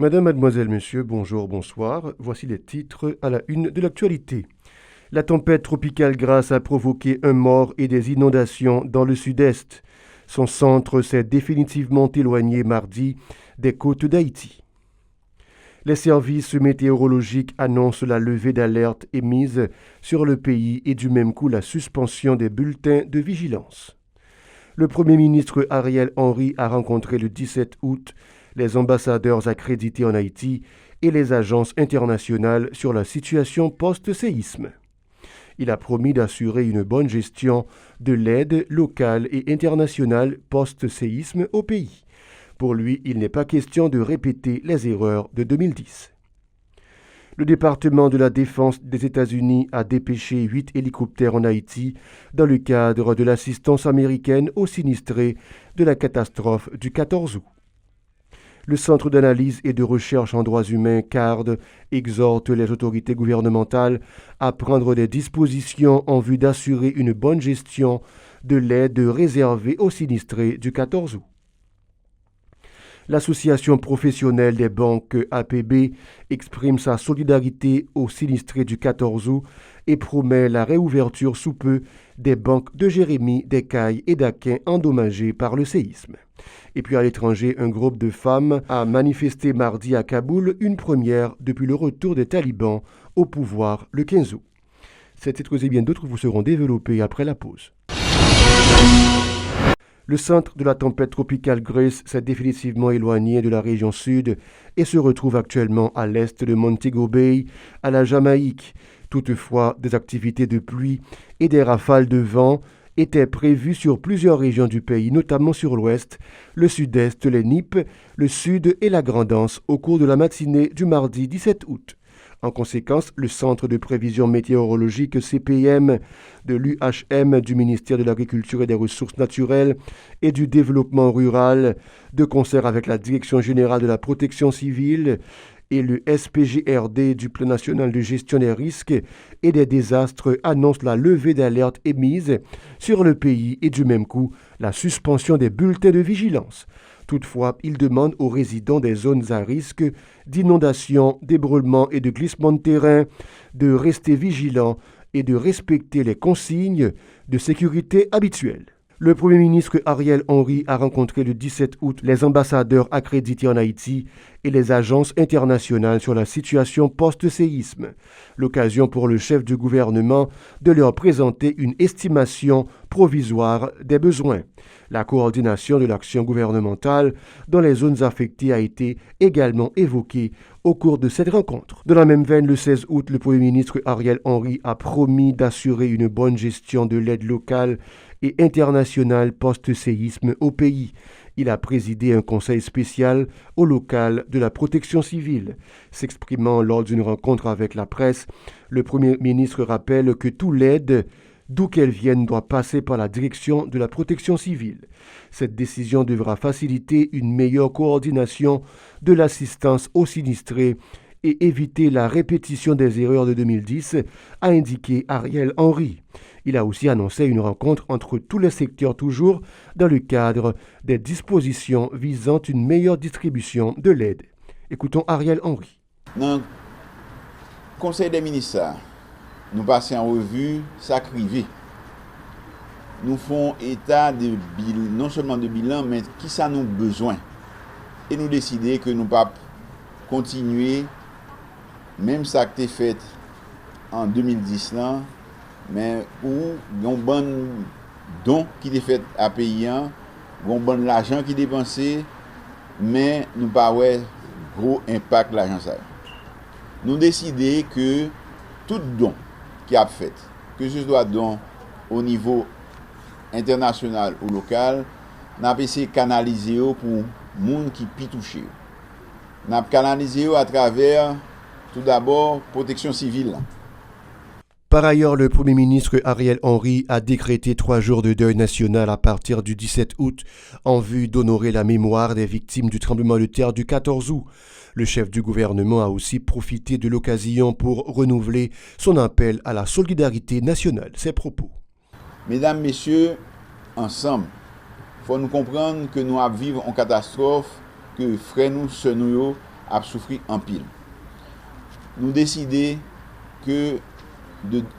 Madame, mademoiselle, messieurs, bonjour, bonsoir. Voici les titres à la une de l'actualité. La tempête tropicale Grace a provoqué un mort et des inondations dans le sud-est. Son centre s'est définitivement éloigné mardi des côtes d'Haïti. Les services météorologiques annoncent la levée d'alerte émise sur le pays et du même coup la suspension des bulletins de vigilance. Le Premier ministre Ariel Henry a rencontré le 17 août les ambassadeurs accrédités en Haïti et les agences internationales sur la situation post-séisme. Il a promis d'assurer une bonne gestion de l'aide locale et internationale post-séisme au pays. Pour lui, il n'est pas question de répéter les erreurs de 2010. Le département de la Défense des États-Unis a dépêché 8 hélicoptères en Haïti dans le cadre de l'assistance américaine aux sinistrés de la catastrophe du 14 août. Le Centre d'analyse et de recherche en droits humains, CARD, exhorte les autorités gouvernementales à prendre des dispositions en vue d'assurer une bonne gestion de l'aide réservée aux sinistrés du 14 août. L'Association professionnelle des banques APB exprime sa solidarité aux sinistrés du 14 août et promet la réouverture sous peu des banques de Jérémie, d'Écailles et d'Aquin endommagées par le séisme. Et puis à l'étranger, un groupe de femmes a manifesté mardi à Kaboul, une première depuis le retour des talibans au pouvoir le 15 août. Ces titres et bien d'autres vous seront développés après la pause. Le centre de la tempête tropicale Grace s'est définitivement éloigné de la région sud et se retrouve actuellement à l'est de Montego Bay, à la Jamaïque. Toutefois, des activités de pluie et des rafales de vent étaient prévues sur plusieurs régions du pays, notamment sur l'ouest, le sud-est, les Nippes, le sud et la Grand'Anse au cours de la matinée du mardi 17 août. En conséquence, le Centre de prévision météorologique CPM de l'UHM du ministère de l'Agriculture et des Ressources naturelles et du Développement rural, de concert avec la Direction générale de la protection civile et le SPGRD du Plan national de gestion des risques et des désastres, annonce la levée d'alerte émise sur le pays et du même coup la suspension des bulletins de vigilance. Toutefois, il demande aux résidents des zones à risque d'inondation, d'ébroulement et de glissement de terrain de rester vigilants et de respecter les consignes de sécurité habituelles. Le Premier ministre Ariel Henry a rencontré le 17 août les ambassadeurs accrédités en Haïti et les agences internationales sur la situation post-séisme. L'occasion pour le chef du gouvernement de leur présenter une estimation provisoire des besoins. La coordination de l'action gouvernementale dans les zones affectées a été également évoquée au cours de cette rencontre. Dans la même veine, le 16 août, le Premier ministre Ariel Henry a promis d'assurer une bonne gestion de l'aide locale et internationale post-séisme au pays. Il a présidé un conseil spécial au local de la protection civile. S'exprimant lors d'une rencontre avec la presse, le Premier ministre rappelle que toute l'aide, d'où qu'elle vienne, doit passer par la direction de la protection civile. Cette décision devra faciliter une meilleure coordination de l'assistance aux sinistrés et éviter la répétition des erreurs de 2010, a indiqué Ariel Henry. Il a aussi annoncé une rencontre entre tous les secteurs, toujours dans le cadre des dispositions visant une meilleure distribution de l'aide. Écoutons Ariel Henry. Dans le Conseil des ministres, nous passons en revue ça crivé. Nous faisons état de bilan, non seulement de bilan, mais qui ça nous besoin. Et nous décidons que nous ne pouvons pas continuer, même ça qui a été fait en 2010, là, mais où il y a un bon don qui est fait à payer, un bon l'argent qui est dépensé, mais nous n'avons pas gros impact l'argent ça. Nous décidons que tout don qui a fait, que ce soit don au niveau international ou local, nous avons essayé de canaliser pour les gens qui sont touchés. Nous avons canalisé à travers, tout d'abord, protection civile. Par ailleurs, le Premier ministre Ariel Henry a décrété 3 jours de deuil national à partir du 17 août en vue d'honorer la mémoire des victimes du tremblement de terre du 14 août. Le chef du gouvernement a aussi profité de l'occasion pour renouveler son appel à la solidarité nationale. Ses propos. Mesdames, Messieurs, ensemble, il faut nous comprendre que nous vivons une catastrophe, que frères nous, sœurs nous, a souffert en pile. Nous décidons que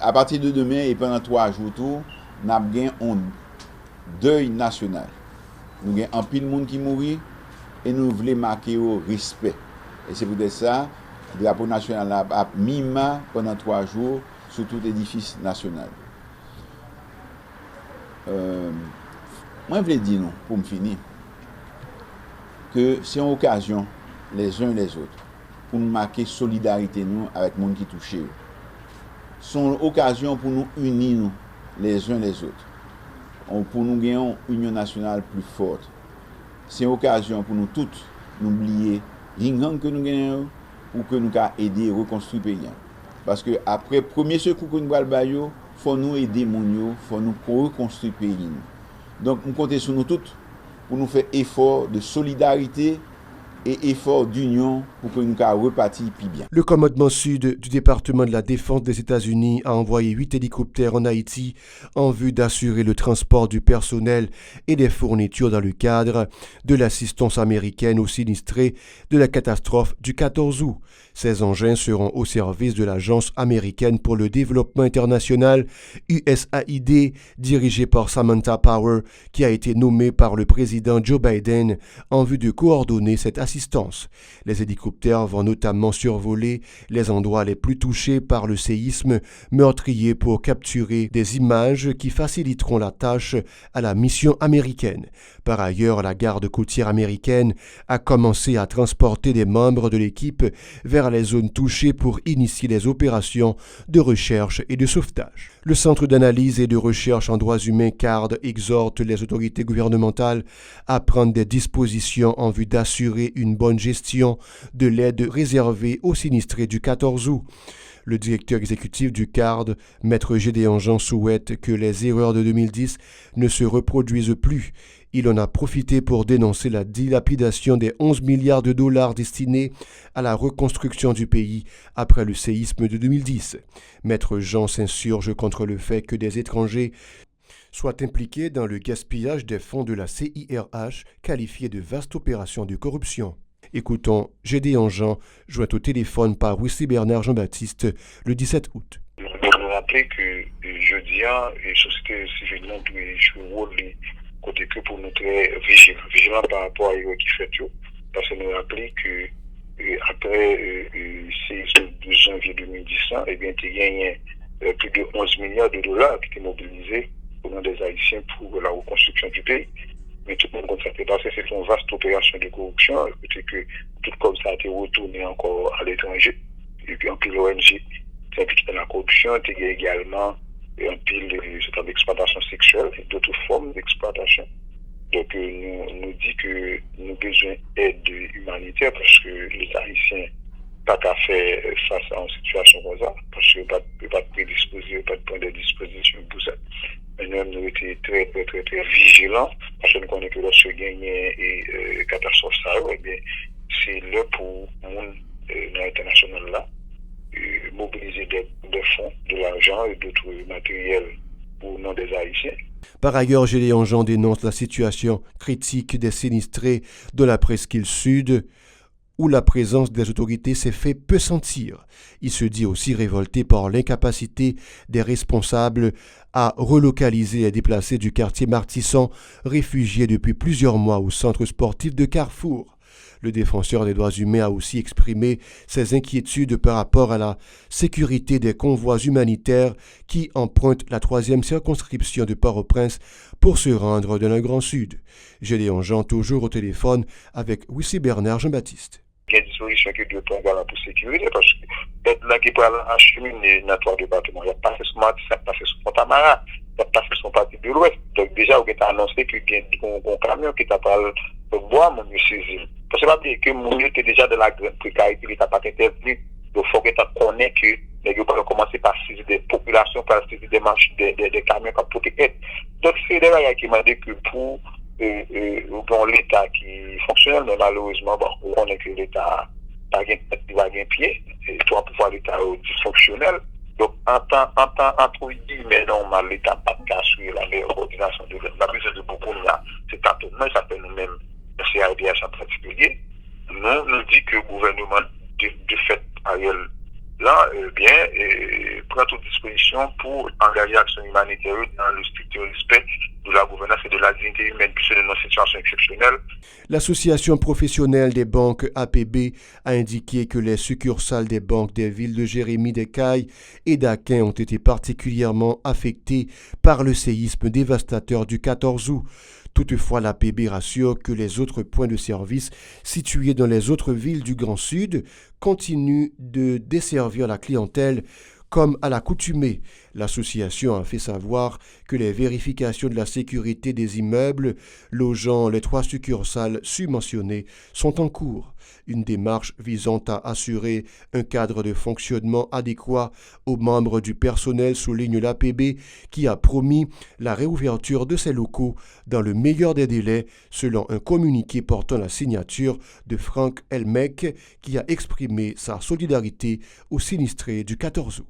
à partir de demain et pendant 3 jours, nous avons un deuil national. Nous avons un pile de monde qui mourit et nous voulons marquer au respect. Et c'est pour ça que le drapeau national a mis pendant 3 jours sur tout édifice national. Moi, je voulais dire, pour me finir, que c'est une occasion, les uns et les autres, pour nous marquer solidarité nous avec le monde qui touche. C'est une occasion pour nous unir nous, les uns les autres, pour nous gagner une union nationale plus forte. C'est une occasion pour nous toutes n'oublier les gangs que nous gagnons pour que nous puissions aider à reconstruire le pays. Parce que après le premier secours que nous avons, il faut nous aider, il faut nous reconstruire le pays. Donc nous comptons sur nous toutes pour nous faire effort de solidarité et effort d'union pour que nous puissions repartir plus bien. Le commandement sud du département de la défense des États-Unis a envoyé 8 hélicoptères en Haïti en vue d'assurer le transport du personnel et des fournitures dans le cadre de l'assistance américaine aux sinistrés de la catastrophe du 14 août. Ces engins seront au service de l'Agence américaine pour le développement international, USAID, dirigée par Samantha Power, qui a été nommée par le président Joe Biden en vue de coordonner cette assistance. Les hélicoptères vont notamment survoler les endroits les plus touchés par le séisme meurtrier pour capturer des images qui faciliteront la tâche à la mission américaine. Par ailleurs, la garde côtière américaine a commencé à transporter des membres de l'équipe vers les zones touchées pour initier les opérations de recherche et de sauvetage. Le Centre d'analyse et de recherche en droits humains CARD exhorte les autorités gouvernementales à prendre des dispositions en vue d'assurer une bonne gestion de l'aide réservée aux sinistrés du 14 août. Le directeur exécutif du CARD, Maître Gédéon Jean, souhaite que les erreurs de 2010 ne se reproduisent plus. Il en a profité pour dénoncer la dilapidation des 11 milliards de dollars destinés à la reconstruction du pays après le séisme de 2010. Maître Jean s'insurge contre le fait que des étrangers soient impliqués dans le gaspillage des fonds de la CIRH, qualifié de vaste opération de corruption. Écoutons Gédéon Jean, joint au téléphone par Wissi Bernard Jean-Baptiste le 17 août. Nous devons rappeler que jeudi, la société civile doit jouer un rôle côté que pour nous très vigilants par rapport à ce qui fait tout. Parce que nous rappelons que après le séisme de janvier 2010, eh bien, il y a gagné plus de 11 milliards de dollars qui étaient mobilisés au nom des Haïtiens pour la reconstruction du pays. Mais tout le monde constate parce que c'est une vaste opération de corruption, c'est que tout comme ça a été retourné encore à l'étranger. Et puis en plus l'ONG s'est impliqué dans la corruption, il y a également un pile d'exploitation sexuelle et d'autres formes d'exploitation. Donc nous dit que nous avons besoin d'aide humanitaire parce que les Haïtiens n'ont pas faire face à une situation comme ça, parce qu'ils ne peuvent pas prédisposer, pas de prendre des dispositions pour ça. Mais nous avons été très vigilants, parce que nous connaissons que lorsque gagner et catastrophe ça, eh bien, c'est là pour le monde international là, mobiliser des fonds, de l'argent et d'autres matériels pour le nom des Haïtiens. Par ailleurs, Gédéon Jean dénonce la situation critique des sinistrés de la presqu'île sud, où la présence des autorités s'est fait peu sentir. Il se dit aussi révolté par l'incapacité des responsables à relocaliser et déplacer du quartier Martissan, réfugiés depuis plusieurs mois au centre sportif de Carrefour. Le défenseur des droits humains a aussi exprimé ses inquiétudes par rapport à la sécurité des convois humanitaires qui empruntent la 3e circonscription de Port-au-Prince pour se rendre dans le Grand Sud. Gédéon Jean, toujours au téléphone avec Wissi Bernard Jean-Baptiste. Il y a des dispositions qui doivent prendre pour sécurité parce que là qui peut acheminer dans 3 départements, il y a passé sur Martissant, il y a passé sur Pont-à-Marat, il y a passé sur partie de l'Ouest. Donc déjà, on a annoncé qu'il y a un camion qui t'a parlé de bois, mon monsieur Zil. Parce que pas dire que mon était déjà de la grande précarité, il n'a pas intervenu. Donc il faut que tu connaisses que les gens peuvent commencer par saisir des populations, par saisir des marches, des camions qui protéger. Donc c'est des gens qui m'ont dit que pour l'État qui fonctionne, mais malheureusement, on connaît que l'État n'a pas un pied, et toi, pouvoir l'État dysfonctionnel. Donc, en tant entre guillemets, normal, l'État n'a pas assurer la meilleure coordination de la besoin de beaucoup là. C'est tâtonnement, ça fait nous-mêmes, le CRDH en particulier. nous dit que le gouvernement de fait Ariel là, prend toute disposition pour engager l'action humanitaire dans le strict respect de la gouvernance et de la dignité humaine, puisque dans une situation exceptionnelle. L'Association professionnelle des banques APB a indiqué que les succursales des banques des villes de Jérémie, d'Écailles et d'Aquin ont été particulièrement affectées par le séisme dévastateur du 14 août. Toutefois, l'APB rassure que les autres points de service situés dans les autres villes du Grand Sud continuent de desservir la clientèle comme à l'accoutumée. L'association a fait savoir que les vérifications de la sécurité des immeubles logeant les 3 succursales submentionnées sont en cours. Une démarche visant à assurer un cadre de fonctionnement adéquat aux membres du personnel, souligne l'APB, qui a promis la réouverture de ses locaux dans le meilleur des délais, selon un communiqué portant la signature de Franck Elmec, qui a exprimé sa solidarité aux sinistrés du 14 août.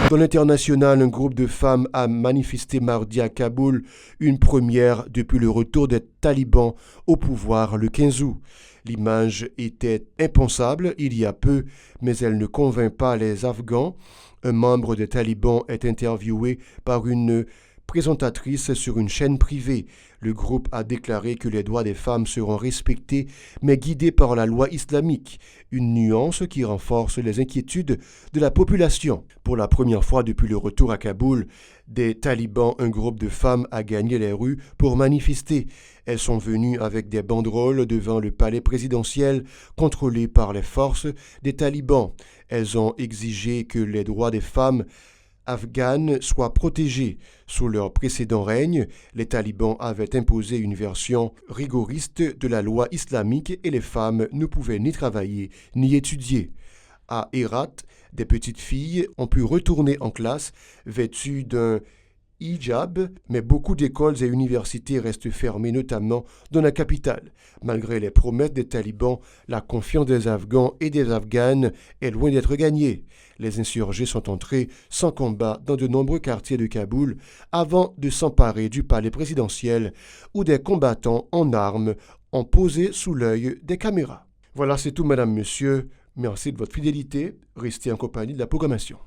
Dans l'international, un groupe de femmes a manifesté mardi à Kaboul, une première depuis le retour des talibans au pouvoir le 15 août. L'image était impensable il y a peu, mais elle ne convainc pas les Afghans. Un membre des talibans est interviewé par une présentatrice sur une chaîne privée. Le groupe a déclaré que les droits des femmes seront respectés, mais guidés par la loi islamique, une nuance qui renforce les inquiétudes de la population. Pour la première fois depuis le retour à Kaboul, des talibans, un groupe de femmes a gagné les rues pour manifester. Elles sont venues avec des banderoles devant le palais présidentiel contrôlé par les forces des talibans. Elles ont exigé que les droits des femmes afghanes soient protégés. Sous leur précédent règne, les talibans avaient imposé une version rigoriste de la loi islamique et les femmes ne pouvaient ni travailler ni étudier. À Herat, des petites filles ont pu retourner en classe vêtues d'un hijab, mais beaucoup d'écoles et universités restent fermées, notamment dans la capitale. Malgré les promesses des talibans, la confiance des Afghans et des Afghanes est loin d'être gagnée. Les insurgés sont entrés sans combat dans de nombreux quartiers de Kaboul avant de s'emparer du palais présidentiel où des combattants en armes ont posé sous l'œil des caméras. Voilà, c'est tout, madame, monsieur. Merci de votre fidélité. Restez en compagnie de la programmation.